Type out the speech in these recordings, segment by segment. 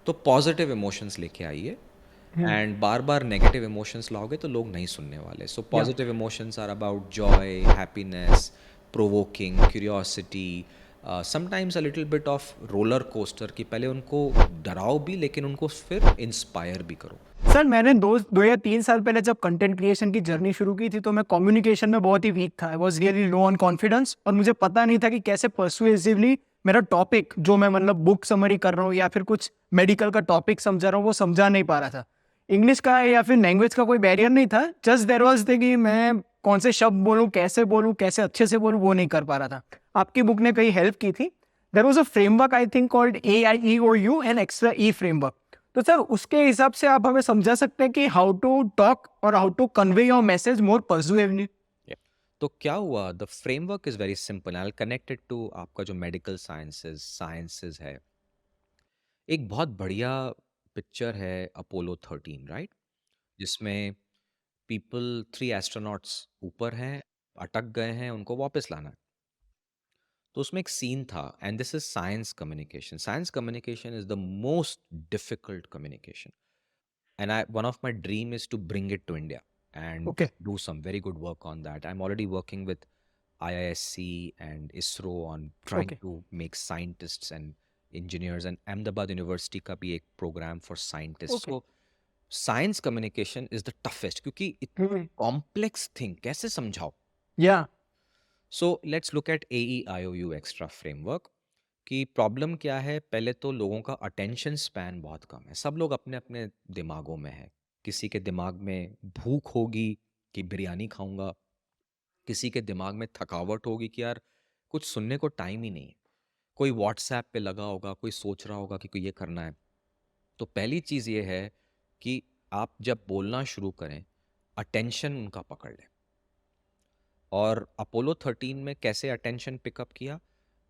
तो positive emotions लेके आइए, हम्म। एंड बार बार नेगेटिव इमोशंस लाओगे तो लोग नहीं सुनने वाले. So yeah positive emotions are about joy, happiness, provoking, curiosity, sometimes a little bit of roller coaster, कि पहले उनको डराओ भी लेकिन उनको फिर इंस्पायर भी करो. सर, मैंने 2 या 3 साल पहले जब कंटेंट क्रिएशन की जर्नी शुरू की थी तो मैं कम्युनिकेशन में बहुत ही वीक था. I was really low on confidence और मुझे पता नहीं था कि कैसे परसुएसिवली मेरा टॉपिक जो मैं मतलब बुक समरी कर रहा हूँ या फिर कुछ मेडिकल का टॉपिक समझा रहा हूँ वो समझा नहीं पा रहा था. इंग्लिश का या फिर लैंग्वेज का कोई बैरियर नहीं था, जस्ट देर वॉज थे कि मैं कौन से शब्द बोलूँ, कैसे अच्छे से बोलूँ, वो नहीं कर पा रहा था. आपकी बुक ने कई हेल्प की थी. There was a framework I think called AIEOU and extra E framework. तो सर उसके हिसाब से आप हमें समझा सकते हैं कि हाउ टू टॉक और how to convey your message more persuasively. Yeah. तो क्या हुआ, the framework is very simple. I connected to आपका जो मेडिकल साइंसेस है. एक बहुत बढ़िया पिक्चर है अपोलो 13, राइट, जिसमें पीपल 3 एस्ट्रोनॉट्स ऊपर हैं, अटक गए हैं, उनको वापस लाना है. तो उसमें एक सीन था, and this is science communication is the most difficult communication. And one of my dream is to bring it to India and okay. do some very good work on that. I'm already working with IISc and ISRO on trying okay. to make scientists and engineers, and Ahmedabad University का भी एक program for scientists. Okay. So science communication is the toughest क्योंकि इतनी complex thing कैसे समझाओ. या. So let's look at AEIOU extra framework. कि problem क्या है, पहले तो लोगों का अटेंशन स्पैन बहुत कम है. सब लोग अपने अपने दिमागों में है. किसी के दिमाग में भूख होगी कि बिरयानी खाऊंगा, किसी के दिमाग में थकावट होगी कि यार कुछ सुनने को टाइम ही नहीं है, कोई व्हाट्सएप पे लगा होगा, कोई सोच रहा होगा कि कोई ये करना है. तो पहली चीज़ ये है कि आप जब बोलना शुरू करें, अटेंशन उनका पकड़ लें. और अपोलो 13 में कैसे अटेंशन पिकअप किया,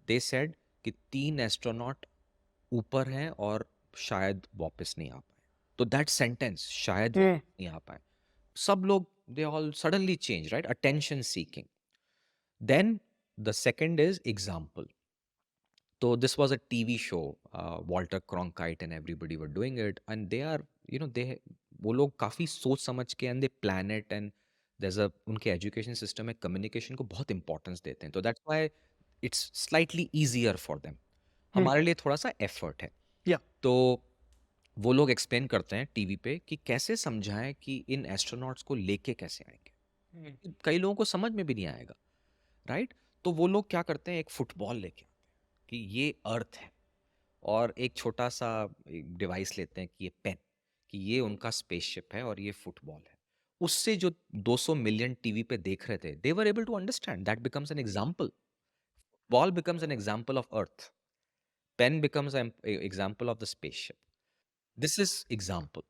दे सेड कि 3 एस्ट्रोनॉट ऊपर हैं और शायद वापस नहीं आ पाए. तो दैट सेंटेंस, शायद नहीं आ पाए, सब लोग they all suddenly change, right, attention seeking. Then the second is example. तो this was a TV show, Walter Cronkite and everybody were doing it, and they are they, वो लोग काफ़ी सोच समझ के, and they plan it, and there's a उनके education system में communication को बहुत इंपॉर्टेंस देते हैं. तो that's why it's slightly easier for them. हमारे लिए थोड़ा सा एफर्ट है. या. तो वो लोग एक्सप्लेन करते हैं टीवी पे कि कैसे समझाएं कि इन एस्ट्रोनॉट्स को लेके कैसे आएंगे. कई लोगों को समझ में भी नहीं आएगा, राइट. तो वो लोग क्या करते हैं, एक फुटबॉल लेके आते हैं कि ये अर्थ है, और एक छोटा सा डिवाइस लेते हैं कि ये पेन, कि ये उनका स्पेसशिप है और ये फुटबॉल है. उससे जो 200 मिलियन टीवी पे देख रहे थे, they were able to understand. That becomes an example. Ball becomes an example of earth. Pen becomes an example of the spaceship. This is example.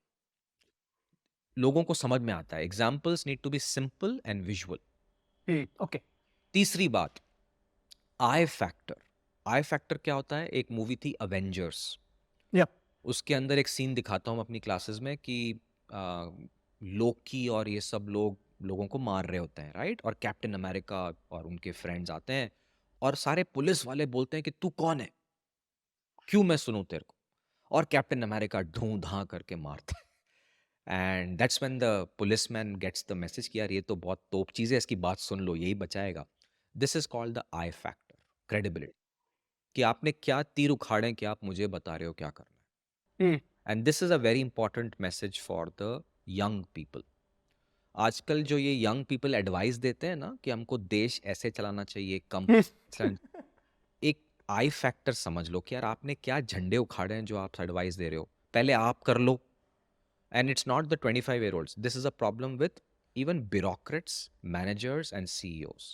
लोगों को समझ में आता है. Examples need to be simple and visual. Okay. तीसरी बात, आई factor. आई factor क्या होता है, एक मूवी थी अवेंजर्स, या. उसके अंदर एक सीन दिखाता हूँ अपनी क्लासेस में कि लोकी और ये सब लोग लोगों को मार रहे होते हैं, राइट, और कैप्टन अमेरिका और उनके फ्रेंड्स आते हैं, और सारे पुलिस वाले बोलते हैं कि तू कौन है, क्यों मैं सुनूं तेरे को. और कैप्टन अमेरिका ढूं ढां करके मारता है. And that's when the policeman gets the message कि यार ये तो बहुत तोप चीज़ है, इसकी बात सुन लो, यही बचाएगा. This is called the I factor, credibility, कि आपने क्या तीर उखाड़े कि आप मुझे बता रहे हो क्या करना है. And this is a very important message for the young people. आजकल जो ये यंग पीपल एडवाइस देते हैं ना कि हमको देश ऐसे चलाना चाहिए, कम, एक आई फैक्टर समझ लो कि यार आपने क्या झंडे उखाड़े हैं जो आप एडवाइस दे रहे हो, पहले आप कर लो. And it's not the 25-year-olds. This is a problem with even bureaucrats, managers, and CEOs.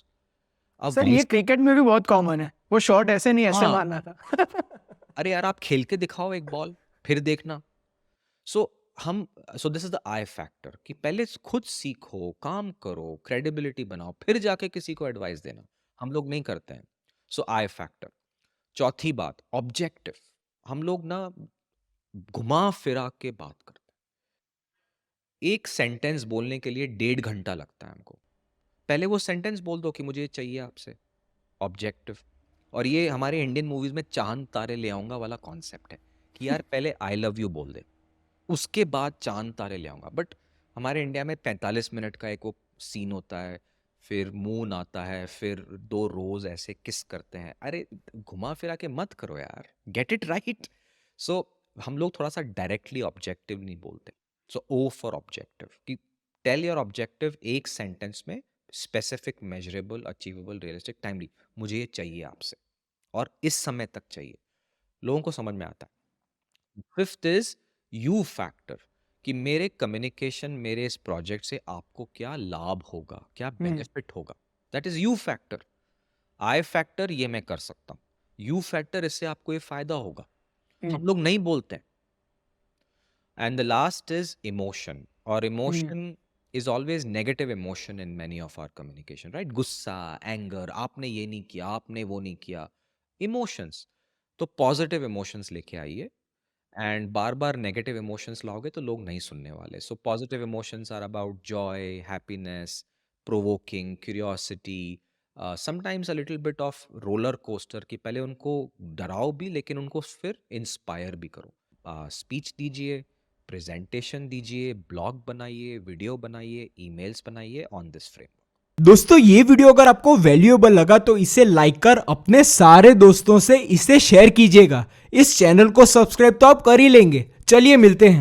अब सर ये वही, क्रिकेट में भी बहुत कॉमन है, वो शॉट ऐसे नहीं ऐसे हाँ, मारना था. अरे यार आप खेल के दिखाओ एक बॉल, फिर देखना. सो हम, so this is the I factor, कि पहले खुद सीखो, काम करो, क्रेडिबिलिटी बनाओ, फिर जाके किसी को एडवाइस देना. हम लोग नहीं करते हैं. सो आई फैक्टर. चौथी बात, ऑब्जेक्टिव. हम लोग ना घुमा फिरा के बात करते हैं. एक सेंटेंस बोलने के लिए 1.5 घंटा लगता है हमको. पहले वो सेंटेंस बोल दो कि मुझे ये चाहिए आपसे, ऑब्जेक्टिव. और ये हमारे इंडियन मूवीज में चांद तारे ले आऊंगा वाला कॉन्सेप्ट है. कि यार पहले आई लव यू बोल दे, उसके बाद चांद तारे ले आऊंगा। बट हमारे इंडिया में 45 मिनट का एक वो सीन होता है, फिर मून आता है, फिर दो रोज ऐसे किस करते हैं। अरे घुमा फिरा के मत करो यार, गेट इट राइट। सो हम लोग थोड़ा सा डायरेक्टली ऑब्जेक्टिव नहीं बोलते। सो ओ फॉर ऑब्जेक्टिव, कि टेल योर ऑब्जेक्टिव एक सेंटेंस में, specific, measurable, achievable, realistic, timely. मुझे ये चाहिए आपसे और इस समय तक चाहिए, लोगों को समझ में आता है। फिफ्थ इज यू फैक्टर, कि मेरे कम्युनिकेशन, मेरे इस प्रोजेक्ट से आपको क्या लाभ होगा, क्या बेनिफिट होगा। That is you factor. I factor, ये मैं कर सकता हूं। यू फैक्टर, इससे आपको ये फायदा होगा। हम लोग नहीं बोलते हैं। And the last is emotion, और emotion is always negative emotion in many of our communication, right? गुस्सा, एंगर, आपने ये नहीं किया, आपने वो नहीं किया, इमोशंस। तो पॉजिटिव इमोशंस लेके आइए, एंड बार बार नेगेटिव इमोशंस लाओगे तो लोग नहीं सुनने वाले। So positive emotions are about joy, happiness, provoking, curiosity, sometimes a little bit of roller coaster, कि पहले उनको डराओ भी लेकिन उनको फिर इंस्पायर भी करो। स्पीच दीजिए, प्रेजेंटेशन दीजिए, ब्लॉग बनाइए, वीडियो बनाइए, ईमेल्स बनाइए ऑन दिस फ्रेम। दोस्तों ये वीडियो अगर आपको वैल्यूएबल लगा तो इसे लाइक कर अपने सारे दोस्तों से इसे शेयर कीजिएगा। इस चैनल को सब्सक्राइब तो आप कर ही लेंगे। चलिए मिलते हैं।